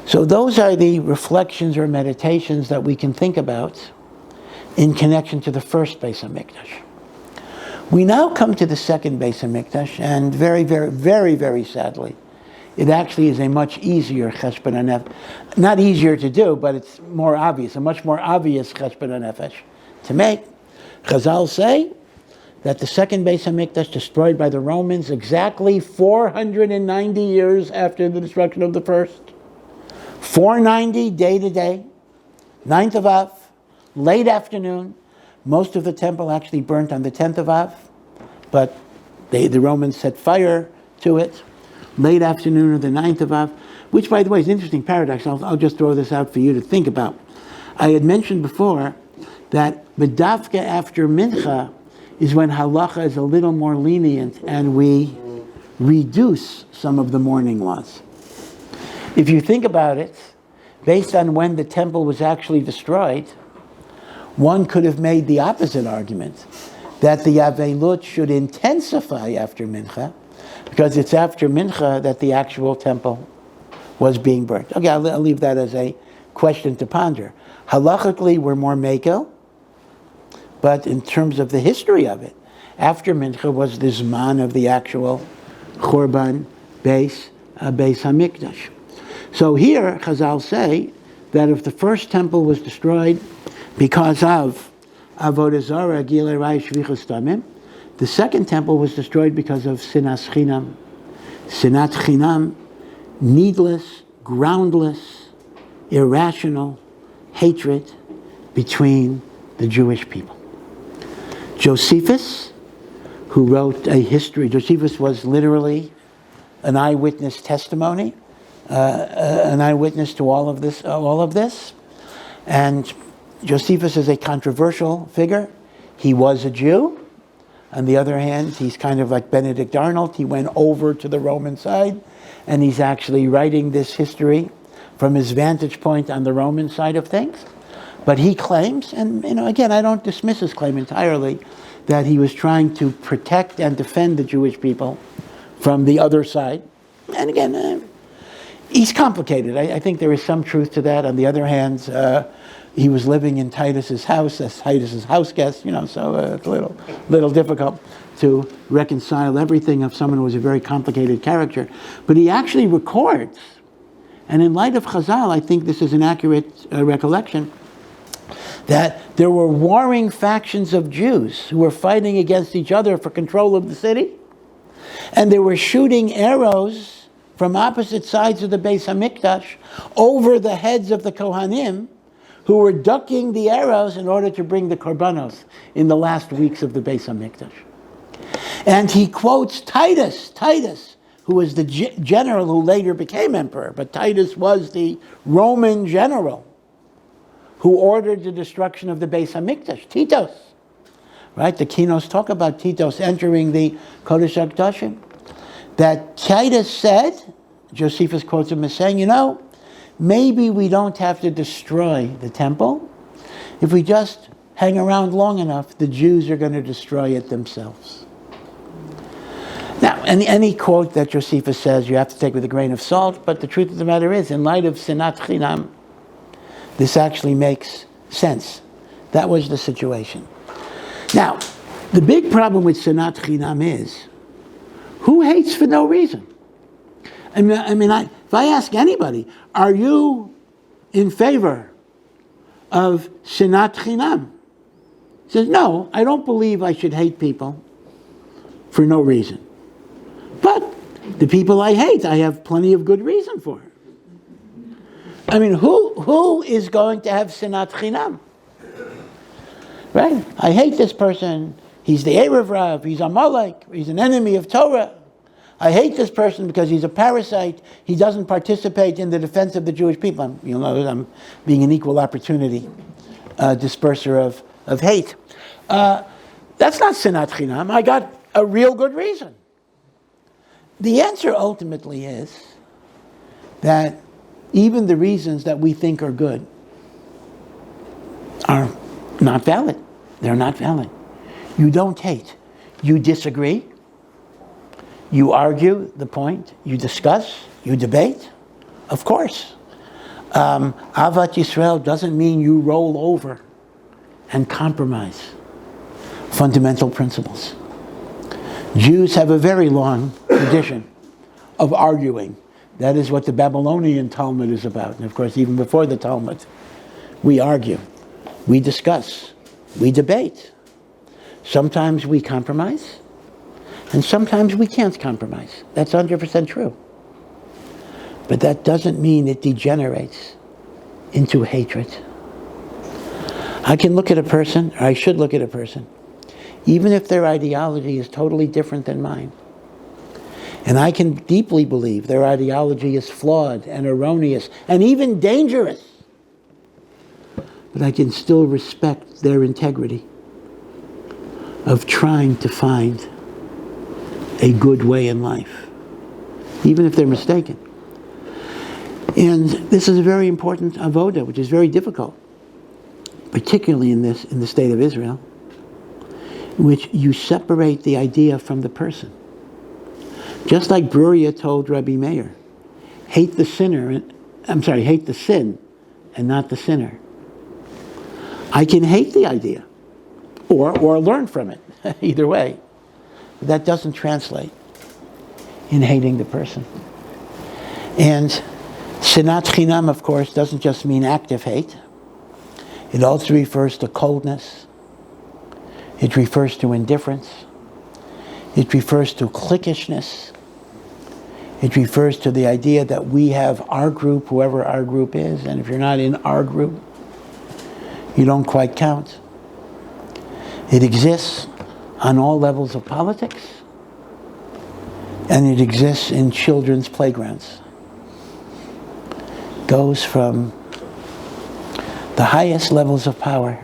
So those are the reflections or meditations that we can think about in connection to the first Beit HaMikdash. We now come to the second Beit HaMikdash, and very, very, very, very sadly, it actually is a much easier cheshbon hanefesh. Not easier to do, but it's more obvious, a much more obvious cheshbon hanefesh to make. Chazal say that the second Beit HaMikdash, destroyed by the Romans exactly 490 years after the destruction of the first. 490, day to day, 9th of Av, late afternoon. Most of the temple actually burnt on the 10th of Av, but the Romans set fire to it. Late afternoon of the 9th of Av, which, by the way, is an interesting paradox. I'll just throw this out for you to think about. I had mentioned before that B'davka after Mincha is when halacha is a little more lenient and we reduce some of the mourning laws. If you think about it, based on when the temple was actually destroyed, one could have made the opposite argument, that the Avelut should intensify after Mincha, because it's after Mincha that the actual temple was being burnt. Okay, I'll leave that as a question to ponder. Halachically, we're more mekel, but in terms of the history of it, after Mincha was the Zman of the actual Churban Beis HaMikdash. So here, Chazal say that if the first temple was destroyed because of Avodah Zarah, Gilui Arayos, Shvichus Damim, the second temple was destroyed because of Sinas Chinam. Sinat Chinam, needless, groundless, irrational hatred between the Jewish people. Josephus, who wrote a history, Josephus was literally an eyewitness testimony, an eyewitness to all of this. And Josephus is a controversial figure. He was a Jew. On the other hand, he's kind of like Benedict Arnold. He went over to the Roman side, and he's actually writing this history from his vantage point on the Roman side of things. But he claims, and again, I don't dismiss his claim entirely, that he was trying to protect and defend the Jewish people from the other side. And again, he's complicated. I think there is some truth to that. On the other hand, he was living in Titus's house as Titus's house guest, so it's a little difficult to reconcile everything of someone who was a very complicated character. But he actually records, and in light of Chazal, I think this is an accurate recollection, that there were warring factions of Jews who were fighting against each other for control of the city, and they were shooting arrows from opposite sides of the Beis HaMikdash over the heads of the Kohanim, who were ducking the arrows in order to bring the korbanos in the last weeks of the Beis HaMikdash. And he quotes Titus, who was the general who later became emperor, but Titus was the Roman general who ordered the destruction of the Beis Hamikdash, Titus. Right? The Kinos talk about Titus entering the Kodesh HaKodashim. That Titus said, Josephus quotes him as saying, maybe we don't have to destroy the temple. If we just hang around long enough, the Jews are going to destroy it themselves. Now, any quote that Josephus says, you have to take with a grain of salt, but the truth of the matter is, in light of Sinat Chinam, this actually makes sense. That was the situation. Now, the big problem with Sinat Chinam is, who hates for no reason? If I ask anybody, are you in favor of Sinat Chinam? He says, no, I don't believe I should hate people for no reason. But the people I hate, I have plenty of good reason for. Who is going to have Sinat Chinam? Right? I hate this person. He's the Erev Rav. He's Amalek. He's an enemy of Torah. I hate this person because he's a parasite. He doesn't participate in the defense of the Jewish people. You'll know that I'm being an equal opportunity disperser of hate. That's not Sinat Chinam. I got a real good reason. The answer ultimately is that even the reasons that we think are good are not valid. They're not valid. You don't hate. You disagree. You argue the point. You discuss. You debate. Of course. Avat Yisrael doesn't mean you roll over and compromise fundamental principles. Jews have a very long tradition of arguing. That is what the Babylonian Talmud is about. And of course, even before the Talmud, we argue, we discuss, we debate. Sometimes we compromise, and sometimes we can't compromise. That's 100% true. But that doesn't mean it degenerates into hatred. I can look at a person, or I should look at a person, even if their ideology is totally different than mine. And I can deeply believe their ideology is flawed and erroneous and even dangerous. But I can still respect their integrity of trying to find a good way in life, even if they're mistaken. And this is a very important avoda, which is very difficult, particularly in the state of Israel, in which you separate the idea from the person. Just like Bruria told Rabbi Meir, hate the sin and not the sinner. I can hate the idea or learn from it, either way. But that doesn't translate in hating the person. And Sinat Chinam, of course, doesn't just mean active hate. It also refers to coldness. It refers to indifference. It refers to cliquishness. It refers to the idea that we have our group, whoever our group is, and if you're not in our group, you don't quite count. It exists on all levels of politics, and it exists in children's playgrounds. It goes from the highest levels of power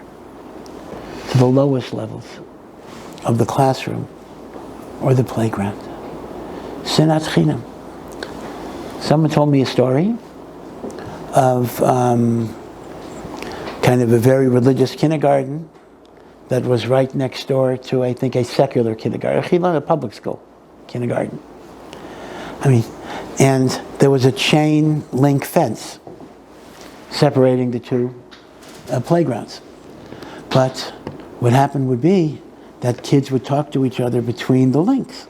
to the lowest levels of the classroom or the playground. Sinat Chinam. Someone told me a story of kind of a very religious kindergarten that was right next door to, I think, a secular kindergarten, a public school kindergarten. And there was a chain link fence separating the two playgrounds. But what happened would be that kids would talk to each other between the links.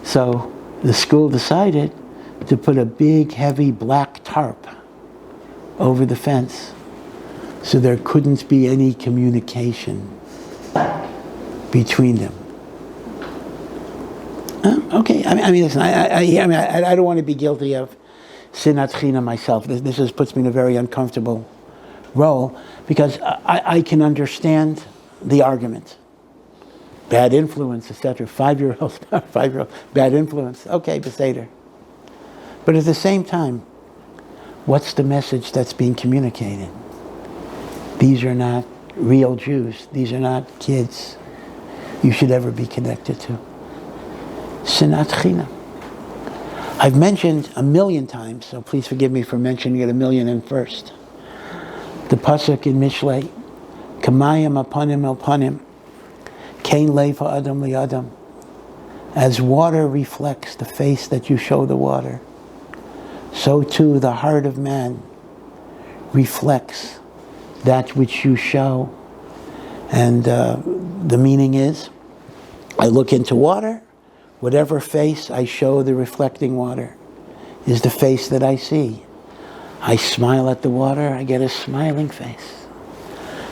So the school decided to put a big, heavy black tarp over the fence so there couldn't be any communication between them. Okay, listen, I don't want to be guilty of Sinat Chinam myself. This puts me in a very uncomfortable role because I can understand the argument. bad influence, etc. 5-year-olds, 5-year-old, bad influence. Okay, beseder. But at the same time, what's the message that's being communicated? These are not real Jews. These are not kids you should ever be connected to. Sinat Chinam. I've mentioned 1,000,000 times, so please forgive me for mentioning it 1,000,000 and first. The pasuk in Mishlei, Kamayim apanim el panim, Kain leifa adam li adam. As water reflects the face that you show the water, so too the heart of man reflects that which you show. And the meaning is, I look into water, whatever face I show the reflecting water is the face that I see. I smile at the water, I get a smiling face.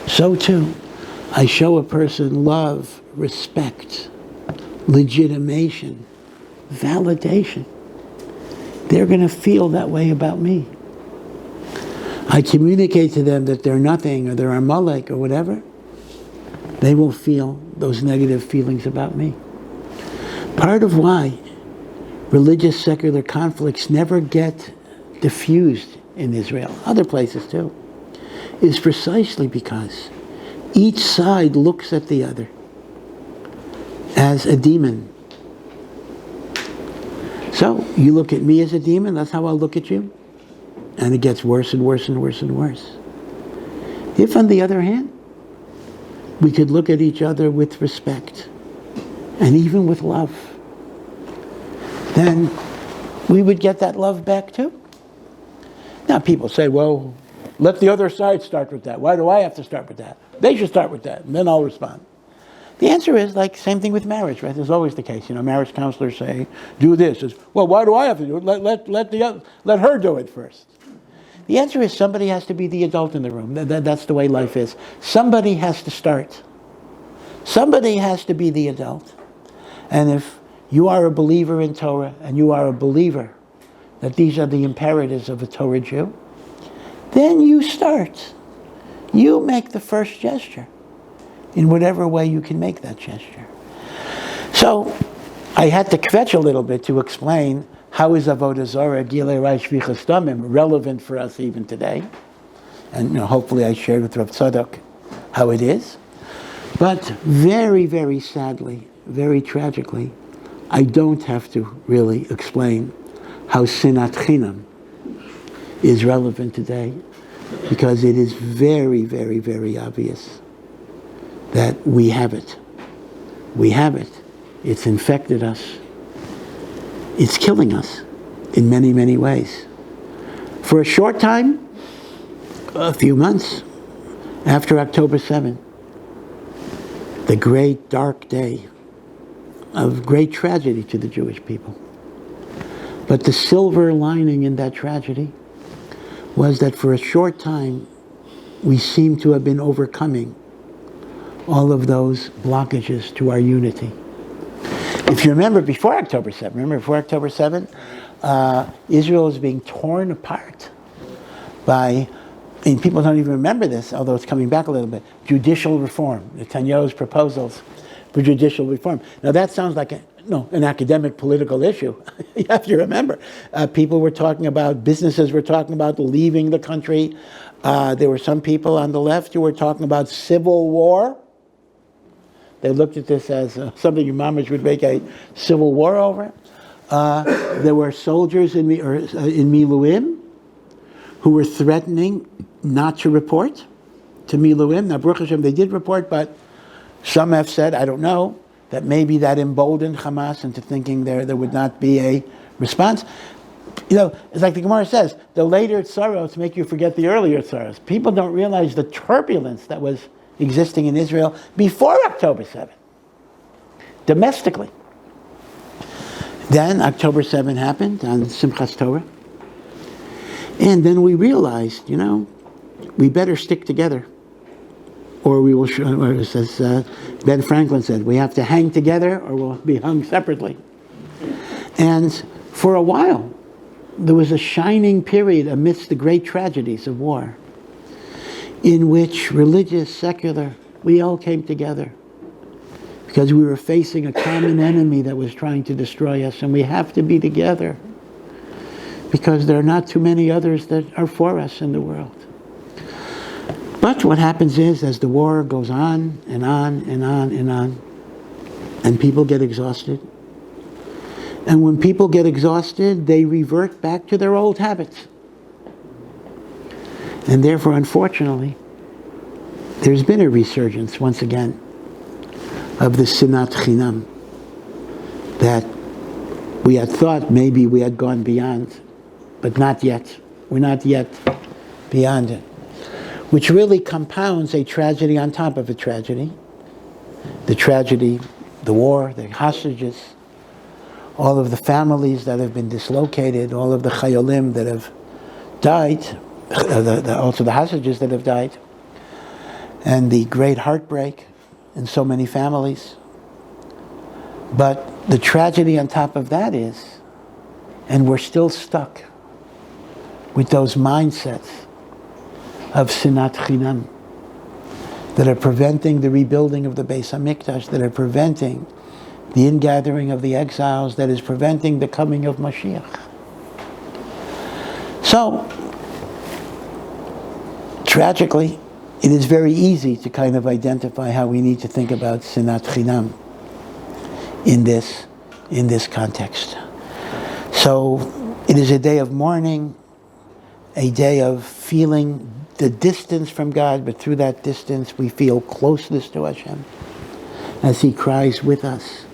So too, I show a person love, respect, legitimation, validation. They're going to feel that way about me. I communicate to them that they're nothing or they're Amalek or whatever. They will feel those negative feelings about me. Part of why religious secular conflicts never get diffused in Israel, other places too, is precisely because each side looks at the other as a demon. So you look at me as a demon, that's how I'll look at you. And it gets worse and worse and worse and worse. If, on the other hand, we could look at each other with respect and even with love, then we would get that love back too. Now people say, well, let the other side start with that. Why do I have to start with that? They should start with that, and then I'll respond. The answer is, like, same thing with marriage, right? There's always the case. Marriage counselors say, do this. It's, well, why do I have to do it? Let her do it first. The answer is somebody has to be the adult in the room. That's the way life is. Somebody has to start. Somebody has to be the adult. And if you are a believer in Torah, and you are a believer that these are the imperatives of a Torah Jew, then you start. You make the first gesture in whatever way you can make that gesture. So I had to kvetch a little bit to explain how is Avodah Zarah, Gilei Rai Shvichas Damim, relevant for us even today. And hopefully I shared with Rav Tzadok how it is. But very, very sadly, very tragically, I don't have to really explain how Sinat Chinam is relevant today, because it is very, very, very obvious that we have it. We have it. It's infected us. It's killing us in many, many ways. For a short time, a few months after October 7th, the great dark day of great tragedy to the Jewish people. But the silver lining in that tragedy was that for a short time, we seem to have been overcoming all of those blockages to our unity. If you remember before October 7, Israel is being torn apart by, and people don't even remember this, although it's coming back a little bit, judicial reform, Netanyahu's proposals for judicial reform. Now that sounds like an academic political issue. You have to remember, people were talking about, businesses were talking about leaving the country. There were some people on the left who were talking about civil war. They looked at this as something your mamas would make a civil war over. There were soldiers in Miluim who were threatening not to report to Miluim. Now, Baruch Hashem, they did report, but some have said, I don't know, that maybe that emboldened Hamas into thinking there would not be a response. It's like the Gemara says, the later sorrows make you forget the earlier sorrows. People don't realize the turbulence that was existing in Israel before October 7th, domestically. Then October 7th happened on Simchas Torah. And then we realized, we better stick together. Or we will, as Ben Franklin said, we have to hang together or we'll be hung separately. And for a while, there was a shining period amidst the great tragedies of war, in which religious, secular, we all came together because we were facing a common enemy that was trying to destroy us, and we have to be together because there are not too many others that are for us in the world. But what happens is, as the war goes on and on and on and on, and people get exhausted, and when people get exhausted, they revert back to their old habits. And therefore, unfortunately, there's been a resurgence once again of the sinat chinam that we had thought maybe we had gone beyond, but not yet. We're not yet beyond it, which really compounds a tragedy on top of a tragedy. The tragedy, the war, the hostages, all of the families that have been dislocated, all of the chayolim that have died, also the hostages that have died, and the great heartbreak in so many families. But the tragedy on top of that is, and we're still stuck with those mindsets of sinat chinam that are preventing the rebuilding of the Beis HaMikdash, that are preventing the ingathering of the exiles, that is preventing the coming of Mashiach. So, tragically, it is very easy to kind of identify how we need to think about sinat chinam in this context. So, it is a day of mourning, a day of feeling the distance from God, but through that distance we feel closeness to Hashem as He cries with us.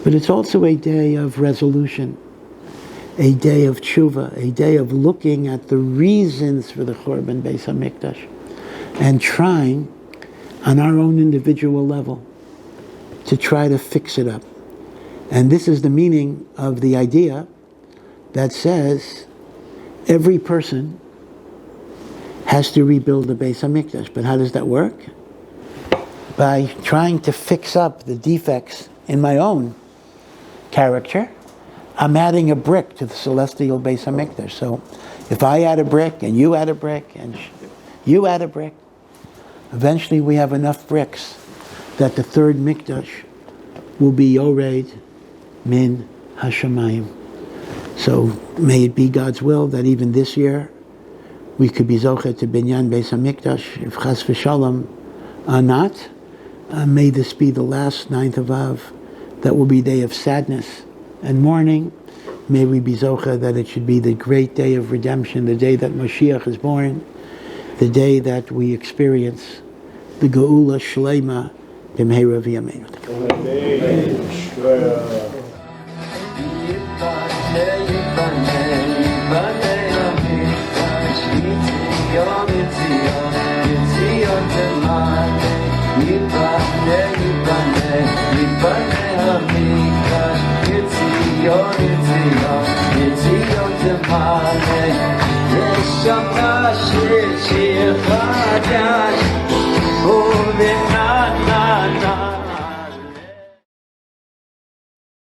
But it's also a day of resolution, a day of tshuva, a day of looking at the reasons for the Churban Beis HaMikdash and trying on our own individual level to try to fix it up. And this is the meaning of the idea that says every person has to rebuild the Beis HaMikdash. But how does that work? By trying to fix up the defects in my own character. I'm adding a brick to the celestial Beis HaMikdash. So if I add a brick, and you add a brick, and you add a brick, eventually we have enough bricks that the third Mikdash will be Yored Min Hashamayim. So may it be God's will that even this year we could be Zochet to Binyan Beis HaMikdash. If Chas v'Shalom not, may this be the last 9th of Av. That will be a day of sadness and mourning. May we be Zocha that it should be the great day of redemption, the day that Mashiach is born, the day that we experience the Geula Shlema B'mheira v'yameinu. Neshamot shir shir chadash